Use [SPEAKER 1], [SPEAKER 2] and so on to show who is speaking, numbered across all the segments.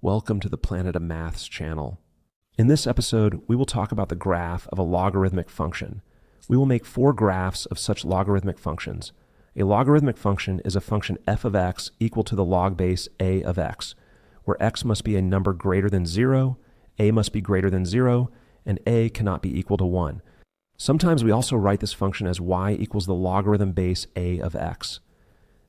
[SPEAKER 1] Welcome to the Planet of Maths channel. In this episode, we will talk about the graph of a logarithmic function. We will make 4 graphs of such logarithmic functions. A logarithmic function is a function f of x equal to the log base a of x, where x must be a number greater than 0, a must be greater than 0, and a cannot be equal to 1. Sometimes we also write this function as y equals the logarithm base a of x.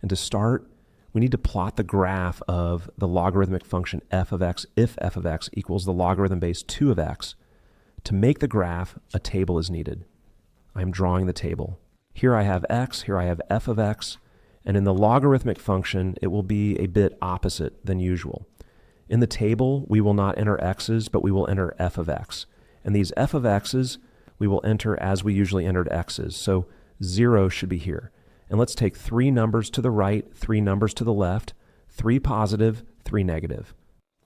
[SPEAKER 1] And to start, we need to plot the graph of the logarithmic function f of x if f of x equals the logarithm base 2 of x. To make the graph, a table is needed. I am drawing the table. Here I have x, here I have f of x, and in the logarithmic function, it will be a bit opposite than usual. In the table, we will not enter x's, but we will enter f of x. And these f of x's, we will enter as we usually entered x's. So 0 should be here. And let's take 3 numbers to the right, 3 numbers to the left, 3 positive, 3 negative.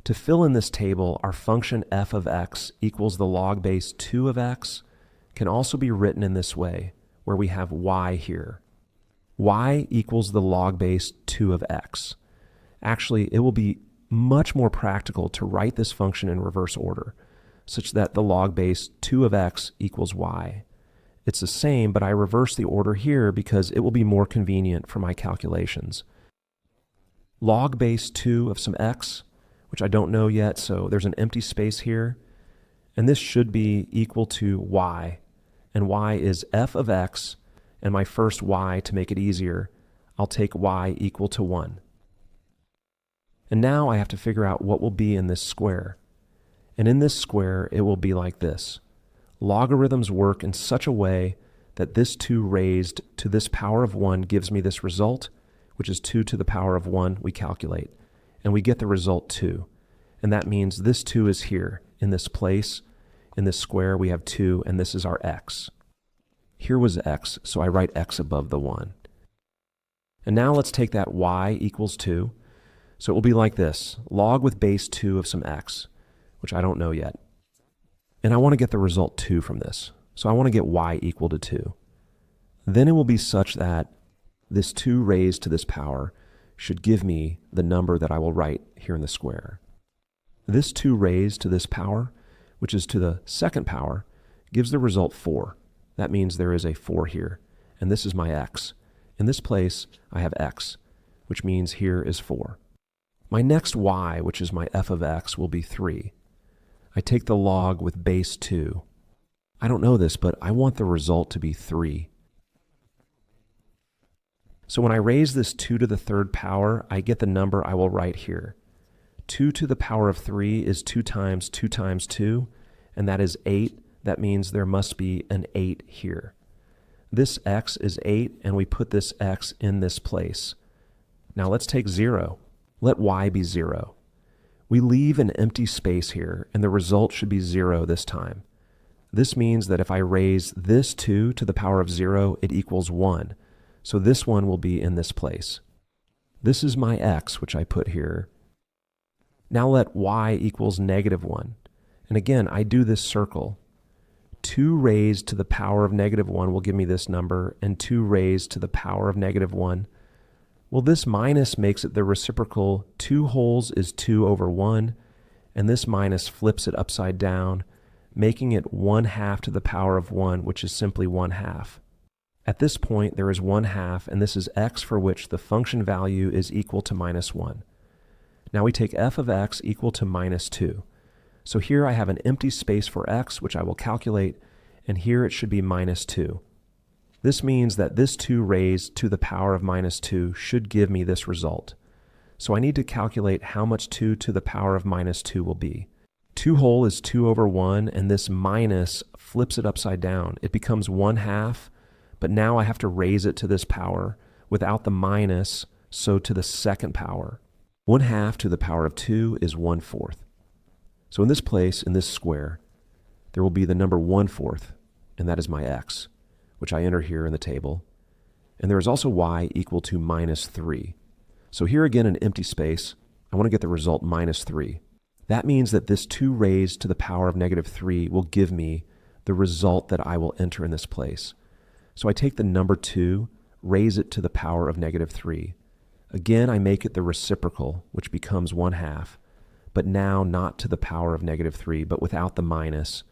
[SPEAKER 1] To fill in this table, our function f of x equals the log base 2 of x can also be written in this way, where we have y here. Y equals the log base 2 of x. Actually, it will be much more practical to write this function in reverse order, such that the log base 2 of x equals y. It's the same, but I reverse the order here because it will be more convenient for my calculations. Log base 2 of some x, which I don't know yet, so there's an empty space here. And this should be equal to y. And y is f of x, and my first y, to make it easier, I'll take y equal to 1. And now I have to figure out what will be in this square. And in this square, it will be like this. Logarithms work in such a way that this 2 raised to this power of 1 gives me this result, which is 2 to the power of 1 we calculate, and we get the result 2. And that means this 2 is here, in this place. In this square we have 2, and this is our x. Here was x, so I write x above the 1. And now let's take that y equals 2. So it will be like this, log with base 2 of some x, which I don't know yet. And I want to get the result 2 from this. So I want to get y equal to 2. Then it will be such that this 2 raised to this power should give me the number that I will write here in the square. This 2 raised to this power, which is to the second power, gives the result 4. That means there is a 4 here, and this is my x. In this place, I have x, which means here is 4. My next y, which is my f of x, will be 3. I take the log with base 2. I don't know this, but I want the result to be 3. So when I raise this 2 to the third power, I get the number I will write here. 2 to the power of 3 is 2 times 2 times 2, and that is 8. That means there must be an 8 here. This x is 8, and we put this x in this place. Now let's take 0. Let y be 0. We leave an empty space here, and the result should be 0 this time. This means that if I raise this 2 to the power of 0, it equals 1. So this one will be in this place. This is my x, which I put here. Now let y equals negative 1. And again, I do this circle. 2 raised to the power of negative 1 will give me this number, and 2 raised to the power of negative 1. Well, this minus makes it the reciprocal. 2 wholes is 2 over 1, and this minus flips it upside down, making it 1/2 to the power of 1, which is simply 1/2. At this point, there is 1/2, and this is x for which the function value is equal to minus 1. Now we take f of x equal to minus 2. So here I have an empty space for x, which I will calculate, and here it should be minus 2. This means that this 2 raised to the power of minus 2 should give me this result. So I need to calculate how much 2 to the power of minus 2 will be. 2 whole is 2 over 1, and this minus flips it upside down. It becomes 1/2, but now I have to raise it to this power without the minus, so to the second power. 1/2 to the power of 2 is 1/4. So in this place, in this square, there will be the number 1/4, and that is my x, which I enter here in the table. And there is also y equal to minus 3. So here again, an empty space. I want to get the result minus 3. That means that this 2 raised to the power of negative 3 will give me the result that I will enter in this place. So I take the number 2, raise it to the power of negative 3. Again, I make it the reciprocal, which becomes 1/2. but now not to the power of negative 3, but without the minus,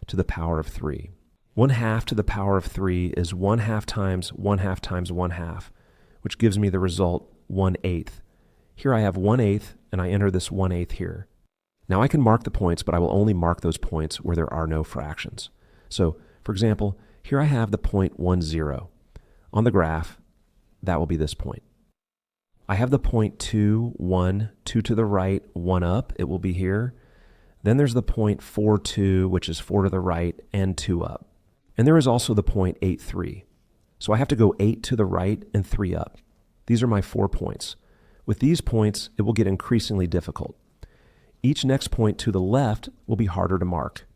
[SPEAKER 1] to the power of 3. 1/2 to the power of 3 is 1/2 times 1/2 times 1/2, which gives me the result 1/8. Here I have 1/8, and I enter this 1/8 here. Now I can mark the points, but I will only mark those points where there are no fractions. So, for example, here I have the point 1, 0. On the graph, that will be this point. I have the point 2, 1, 2 to the right, 1 up, it will be here. Then there's the point 4, 2, which is 4 to the right, and 2 up. And there is also the point 8, 3. So I have to go 8 to the right and 3 up. These are my 4 points. With these points, it will get increasingly difficult. Each next point to the left will be harder to mark.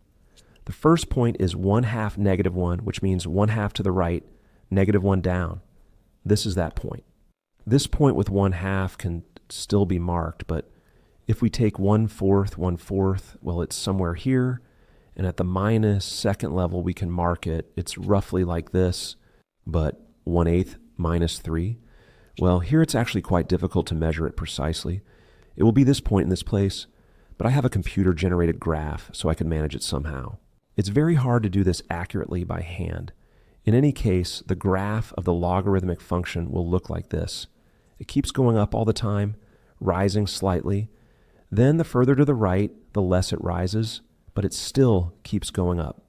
[SPEAKER 1] The first point is 1/2 negative 1, which means 1/2 to the right, negative 1 down. This is that point. This point with 1/2 can still be marked, but if we take 1/4, 1/4, well, it's somewhere here, and at the minus second level, we can mark it. It's roughly like this, but 1/8 minus 3. Well, here it's actually quite difficult to measure it precisely. It will be this point in this place, but I have a computer-generated graph, so I can manage it somehow. It's very hard to do this accurately by hand. In any case, the graph of the logarithmic function will look like this. It keeps going up all the time, rising slightly. Then the further to the right, the less it rises, but it still keeps going up.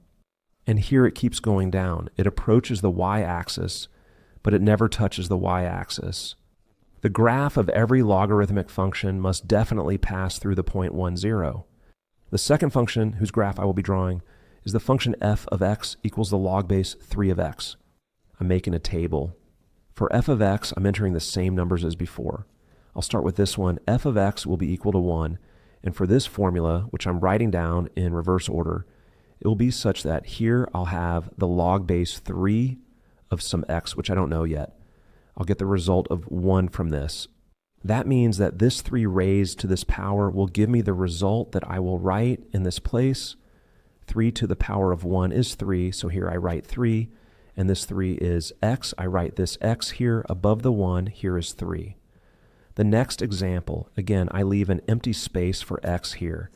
[SPEAKER 1] And here it keeps going down. It approaches the y-axis, but it never touches the y-axis. The graph of every logarithmic function must definitely pass through the point 1, 0. The second function, whose graph I will be drawing, is the function f of x equals the log base 3 of x. I'm making a table. For f of x, I'm entering the same numbers as before. I'll start with this one. F of x will be equal to 1, and for this formula, which I'm writing down in reverse order, it will be such that here I'll have the log base 3 of some x, which I don't know yet. I'll get the result of 1 from this. That means that this 3 raised to this power will give me the result that I will write in this place. 3 to the power of 1 is 3, so here I write 3, and this 3 is x. I write this x here above the 1, here is 3. The next example, again, I leave an empty space for x here,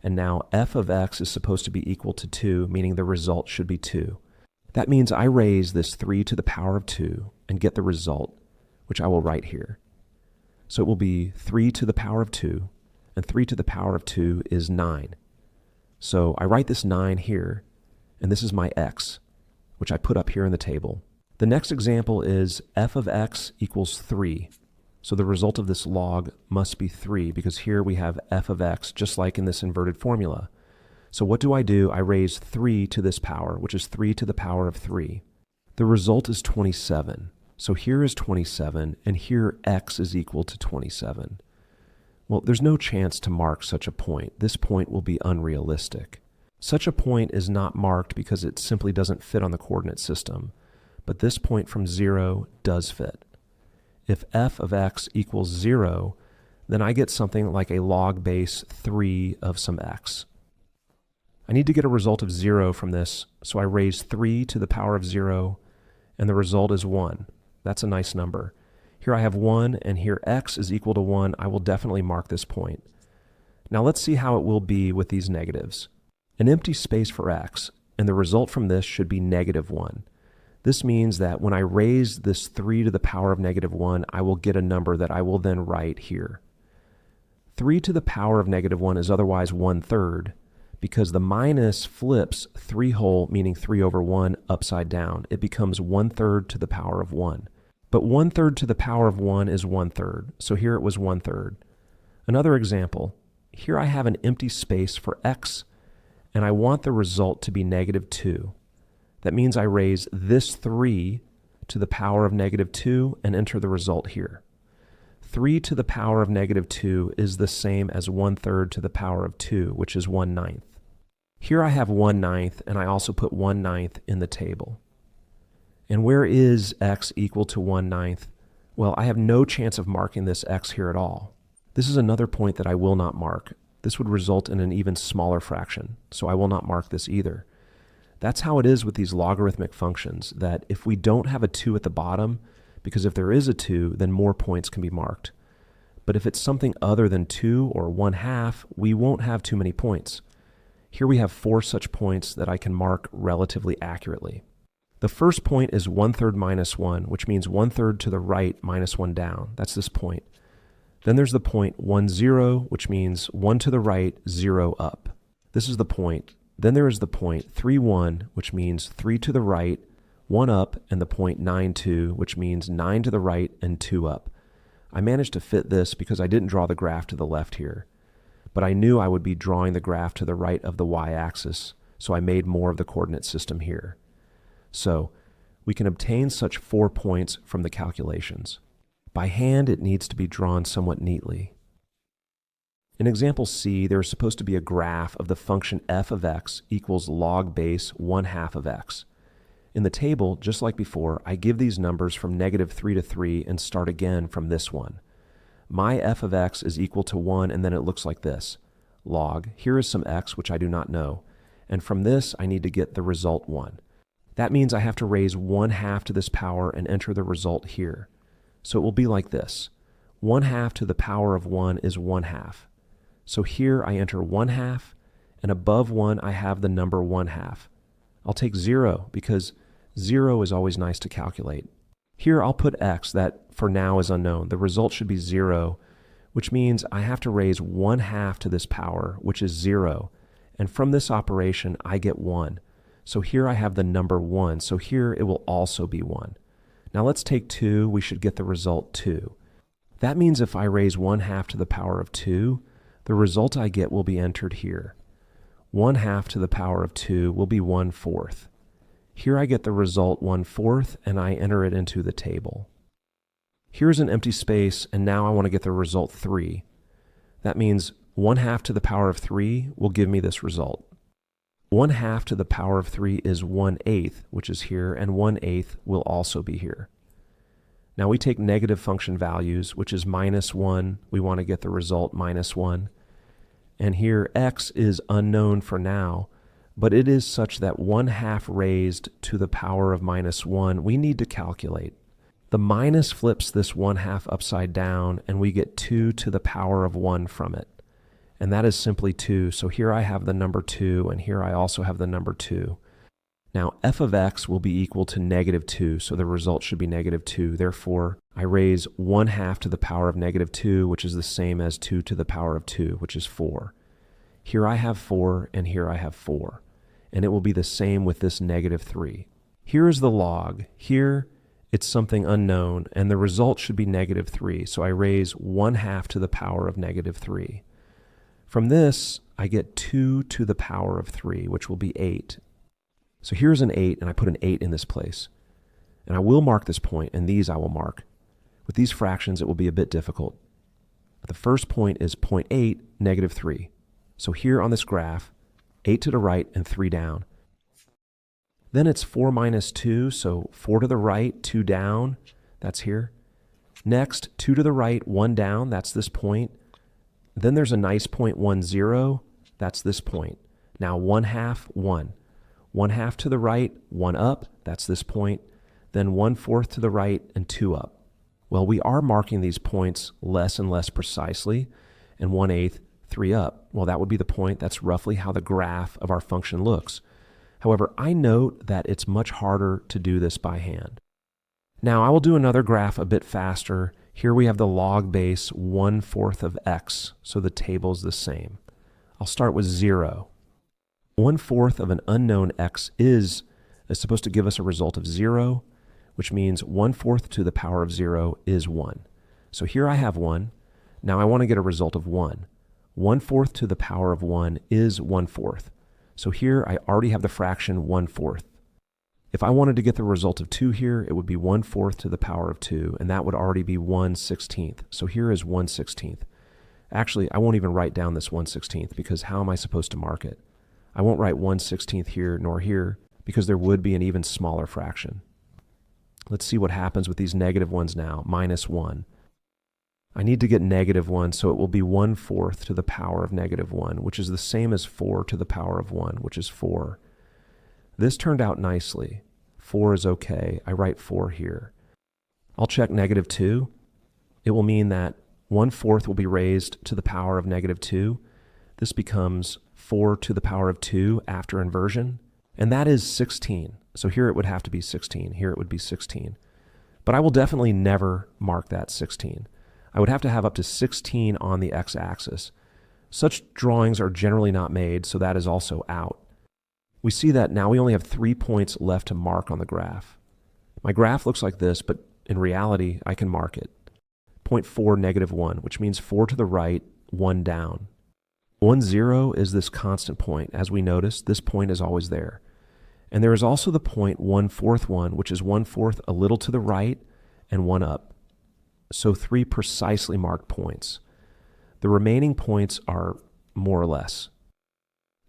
[SPEAKER 1] and now f of x is supposed to be equal to 2, meaning the result should be 2. That means I raise this 3 to the power of 2 and get the result, which I will write here. So it will be 3 to the power of 2, and 3 to the power of 2 is 9. So I write this 9 here, and this is my x, which I put up here in the table. The next example is f of x equals 3. So the result of this log must be 3, because here we have f of x, just like in this inverted formula. So what do? I raise 3 to this power, which is 3 to the power of 3. The result is 27. So here is 27, and here x is equal to 27. Well, there's no chance to mark such a point. This point will be unrealistic. Such a point is not marked because it simply doesn't fit on the coordinate system, but this point from 0 does fit. If f of x equals 0, then I get something like a log base 3 of some x. I need to get a result of 0 from this, so I raise 3 to the power of 0, and the result is 1. That's a nice number. Here I have 1, and here x is equal to 1. I will definitely mark this point. Now let's see how it will be with these negatives. An empty space for x, and the result from this should be negative 1. This means that when I raise this 3 to the power of negative 1, I will get a number that I will then write here. 3 to the power of negative 1 is otherwise 1/3, because the minus flips 3 whole, meaning 3 over 1, upside down. It becomes 1/3 to the power of 1. But 1/3 to the power of 1 is 1/3, so here it was 1/3. Another example, here I have an empty space for x, and I want the result to be negative 2. That means I raise this 3 to the power of negative 2 and enter the result here. 3 to the power of negative 2 is the same as 1/3 to the power of 2, which is 1/9. Here I have 1/9, and I also put 1/9 in the table. And where is x equal to 1/9? Well, I have no chance of marking this x here at all. This is another point that I will not mark. This would result in an even smaller fraction, so I will not mark this either. That's how it is with these logarithmic functions, that if we don't have a 2 at the bottom, because if there is a 2, then more points can be marked. But if it's something other than 2 or 1/2, we won't have too many points. Here we have 4 such points that I can mark relatively accurately. The first point is 1/3 minus 1, which means 1/3 to the right minus 1 down. That's this point. Then there's the point 1, 0, which means 1 to the right, 0 up. This is the point. Then there is the point 3, 1, which means 3 to the right, 1 up, and the point 9, 2, which means 9 to the right and 2 up. I managed to fit this because I didn't draw the graph to the left here. But I knew I would be drawing the graph to the right of the y-axis, so I made more of the coordinate system here. So we can obtain such 4 points from the calculations. By hand, it needs to be drawn somewhat neatly. In example C, there is supposed to be a graph of the function f of x equals log base 1/2 of x. In the table, just like before, I give these numbers from -3 to 3 and start again from this one. My f of x is equal to 1, and then it looks like this. Log, here is some x, which I do not know, and from this I need to get the result 1. That means I have to raise 1/2 to this power and enter the result here. So it will be like this. 1/2 to the power of 1 is 1/2. So here I enter 1/2, and above 1 I have the number 1/2. I'll take 0 because 0 is always nice to calculate. Here I'll put x that for now is unknown. The result should be 0, which means I have to raise 1/2 to this power, which is 0. And from this operation, I get 1. So here I have the number 1. So here it will also be 1. Now let's take 2. We should get the result 2. That means if I raise 1/2 to the power of 2, the result I get will be entered here. 1/2 to the power of 2 will be 1/4. Here I get the result 1/4, and I enter it into the table. Here's an empty space, and now I want to get the result 3. That means 1/2 to the power of 3 will give me this result. 1/2 to the power of 3 is 1/8, which is here, and 1/8 will also be here. Now we take negative function values, which is -1. We want to get the result -1. And here x is unknown for now, but it is such that 1/2 raised to the power of -1 we need to calculate. The minus flips this 1/2 upside down, and we get 2 to the power of 1 from it. And that is simply 2. So here I have the number 2, and here I also have the number 2. Now f of x will be equal to -2, so the result should be -2. Therefore, I raise 1/2 to the power of -2, which is the same as 2 to the power of 2, which is 4. Here I have 4, and here I have 4. And it will be the same with this -3. Here is the log. Here, it's something unknown, and the result should be -3, so I raise 1/2 to the power of -3. From this, I get 2 to the power of 3, which will be 8. So here's an 8, and I put an 8 in this place. And I will mark this point, and these I will mark. With these fractions, it will be a bit difficult. The first point is 0.8, -3. So here on this graph, 8 to the right and 3 down. Then it's 4 minus 2, so 4 to the right, 2 down, that's here. Next, 2 to the right, 1 down, that's this point. Then there's a nice point 1, 0, that's this point. Now 1/2, 1. 1/2 to the right, 1 up, that's this point. Then 1/4 to the right and 2 up. Well, we are marking these points less and less precisely, and 1/8, 3 up. Well, that would be the point. That's roughly how the graph of our function looks. However, I note that it's much harder to do this by hand. Now, I will do another graph a bit faster. Here we have the log base 1/4 of x, so the table is the same. I'll start with 0. 1/4 of an unknown x is supposed to give us a result of 0, which means 1/4 to the power of 0 is 1. So here I have 1. Now I want to get a result of 1. 1/4 to the power of 1 is 1/4. So here I already have the fraction 1/4. If I wanted to get the result of 2 here, it would be 1/4 to the power of 2, and that would already be 1/16. So here is 1/16. Actually, I won't even write down this 1/16 because how am I supposed to mark it? I won't write 1/16 here nor here because there would be an even smaller fraction. Let's see what happens with these negative ones now, -1. I need to get -1, so it will be 1/4 to the power of -1, which is the same as 4 to the power of 1, which is 4. This turned out nicely. 4 is okay. I write 4 here. I'll check -2. It will mean that 1/4 will be raised to the power of -2. This becomes 4 to the power of 2 after inversion, and that is 16. So here it would have to be 16. Here it would be 16. But I will definitely never mark that 16. I would have to have up to 16 on the x-axis. Such drawings are generally not made, so that is also out. We see that now we only have 3 points left to mark on the graph. My graph looks like this, but in reality, I can mark it. Point 4, -1, which means 4 to the right, 1 down. 1, 0 is this constant point. As we noticed, this point is always there. And there is also the point 1/4, 1, which is 1/4 a little to the right and 1 up. So 3 precisely marked points. The remaining points are more or less.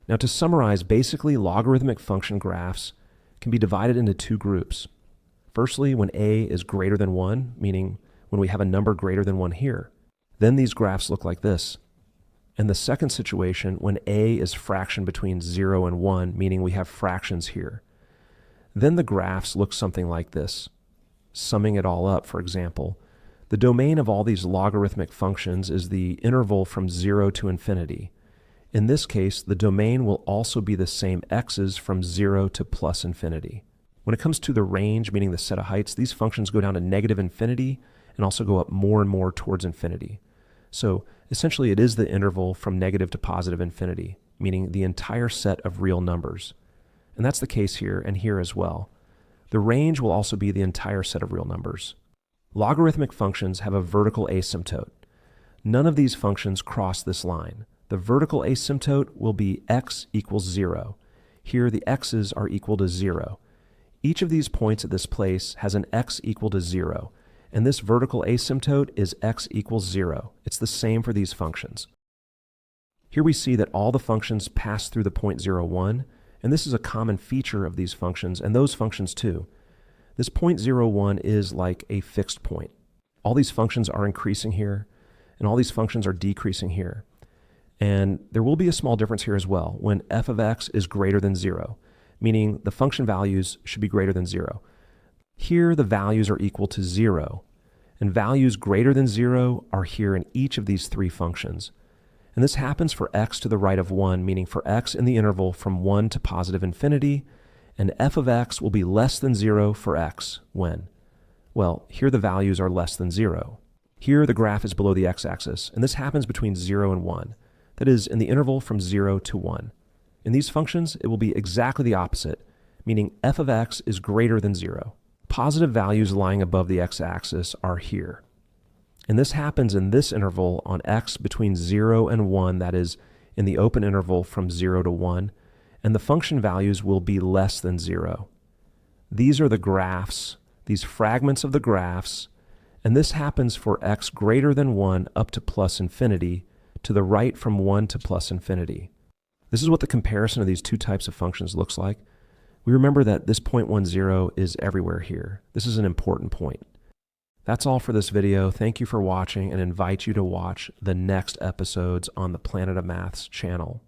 [SPEAKER 1] Now to summarize, basically logarithmic function graphs can be divided into 2 groups. Firstly, when a is greater than 1, meaning when we have a number greater than 1 here, then these graphs look like this. And the second situation, when a is fraction between 0 and 1, meaning we have fractions here, then the graphs look something like this. Summing it all up, for example, the domain of all these logarithmic functions is the interval from 0 to infinity. In this case, the domain will also be the same x's from 0 to plus infinity. When it comes to the range, meaning the set of heights, these functions go down to -infinity and also go up more and more towards infinity. So essentially it is the interval from negative to positive infinity, meaning the entire set of real numbers. And that's the case here and here as well. The range will also be the entire set of real numbers. Logarithmic functions have a vertical asymptote. None of these functions cross this line. The vertical asymptote will be x equals 0. Here the x's are equal to 0. Each of these points at this place has an x equal to 0, and this vertical asymptote is x equals 0. It's the same for these functions. Here we see that all the functions pass through the point 0, 1, and this is a common feature of these functions and those functions too. This point 0, 1 is like a fixed point. All these functions are increasing here, and all these functions are decreasing here. And there will be a small difference here as well when f of x is greater than 0, meaning the function values should be greater than 0. Here the values are equal to 0, and values greater than 0 are here in each of these 3 functions. And this happens for x to the right of 1, meaning for x in the interval from 1 to positive infinity, and f of x will be less than 0 for x when? Well, here the values are less than 0. Here the graph is below the x-axis, and this happens between 0 and 1. That is, in the interval from 0 to 1. In these functions, it will be exactly the opposite, meaning f of x is greater than 0. Positive values lying above the x-axis are here. And this happens in this interval on x between 0 and 1, that is, in the open interval from 0 to 1, and the function values will be less than 0. These are the graphs, these fragments of the graphs, and this happens for x greater than 1 up to plus infinity, to the right from 1 to plus infinity. This is what the comparison of these 2 types of functions looks like. We remember that this point 1, 0 is everywhere here. This is an important point. That's all for this video. Thank you for watching and invite you to watch the next episodes on the Planet of Maths channel.